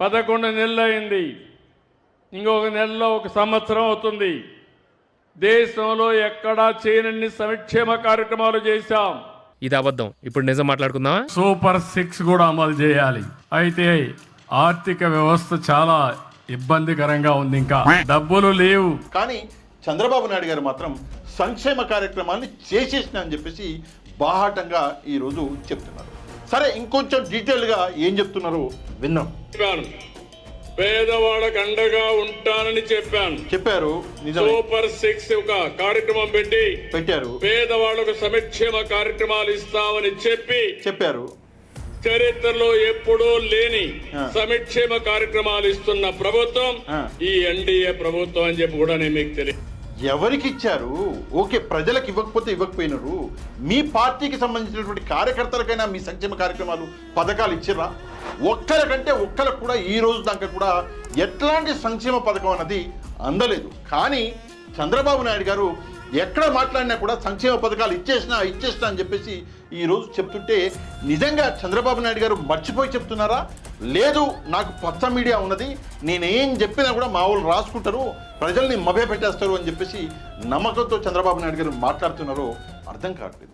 11 నెలలు అయింది. ఇంకొక నెలలో 1 సంవత్సరం అవుతుంది. దేశంలో ఎక్కడా చేయనన్ని సంక్షేమ కార్యక్రమాలు చేశాం. ఇది అబద్ధం. ఇప్పుడు నిజం మాట్లాడుకుందామా? సూపర్ 6 కూడా అమలు చేయాలి. అయితే ఆర్థిక వ్యవస్థ చాలా ఇబ్బందికరంగా ఉంది. ఇంకా డబ్బులు లేవు. కానీ చంద్రబాబు నాయుడు గారు మాత్రం సంక్షేమ కార్యక్రమాన్ని చేసేసిన అని చెప్పేసి బాహాటంగా ఈరోజు చెప్తున్నారు. సరే, ఇంకొంచెం డీటెయిల్గా ఏం చెప్తున్నారో విన్నాం. పేదవాళ్ళకు అండగా ఉంటానని చెప్పారు. నిజమే. సూపర్ 6 ఒక కార్యక్రమం పెట్టారు. పేదవాళ్లకు సంక్షేమ కార్యక్రమాలు ఇస్తామని చెప్పారు. చరిత్రలో ఎప్పుడూ లేని సంక్షేమ కార్యక్రమాలు ఇస్తున్న ప్రభుత్వం ఈ ఎన్డీఏ ప్రభుత్వం అని చెప్పి కూడా నేను మీకు తెలియదు. ఎవరికి ఇచ్చారు? ఓకే, ప్రజలకు ఇవ్వకపోతే ఇవ్వకపోయినారు. మీ పార్టీకి సంబంధించినటువంటి కార్యకర్తలకైనా మీ సంక్షేమ కార్యక్రమాలు పథకాలు ఇచ్చిర్రా? ఒక్కరికంటే ఒక్కరికి కూడా ఈ రోజు దాకా కూడా ఎట్లాంటి సంక్షేమ పథకం అన్నది అందలేదు. కానీ చంద్రబాబు నాయుడు గారు ఎక్కడ మాట్లాడినా కూడా సంక్షేమ పథకాలు ఇచ్చేసినా అని చెప్పేసి ఈరోజు చెప్తుంటే నిజంగా చంద్రబాబు నాయుడు గారు మర్చిపోయి చెప్తున్నారా? లేదు, నాకు పచ్చ మీడియా ఉన్నది, నేనేం చెప్పినా కూడా మా వాళ్ళు రాసుకుంటారు, ప్రజల్ని మభ్య పెట్టేస్తారు అని చెప్పేసి నమ్మకంతో చంద్రబాబు నాయుడు గారు మాట్లాడుతున్నారో అర్థం కావట్లేదు.